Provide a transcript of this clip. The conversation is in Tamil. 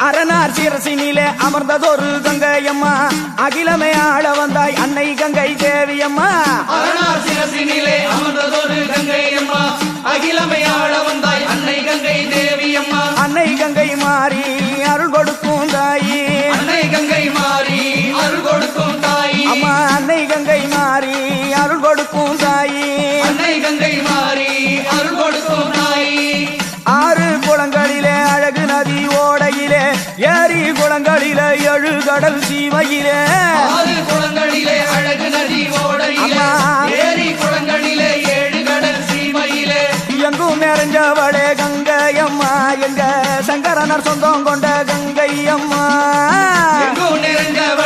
அரணார் சிரசினிலே அமர்ந்ததொரு கங்கையம்மா அகிலமே ஆள வந்தாய் அன்னை கங்கை தேவியம்மா அரணார் சிரசினிலே அமர்ந்ததொரு கங்கையம்மா அகிலமே ஆள வந்தாய் அன்னை கங்கை தேவியம்மா அன்னை கங்கை மாறி அருள் கொடுக்கும் தாயி அன்னை கங்கை மாறி அருள் கொடுக்கும் தாயி அம்மா அன்னை கங்கை மாறி அருள் கொடுக்கும் தாயி அன்னை கங்கை மாறி அருள் கொடுக்கும் தாயி ஆறு குளங்களிலே அழகு நதி ஓடையிலே ஏரி குளங்களிலே எழு கடல் சீமையிலே ஆறு குளங்களிலே அழகு நதி ஓடையிலே ஏரி குளங்களிலே ஏழு கடல் சீமையிலே எங்கும் நிறைஞ்சவளே கங்கையம்மா எங்க சங்கரனர் சொந்தம் கொண்ட கங்கையம்மா எங்கும் நிறைஞ்சவளே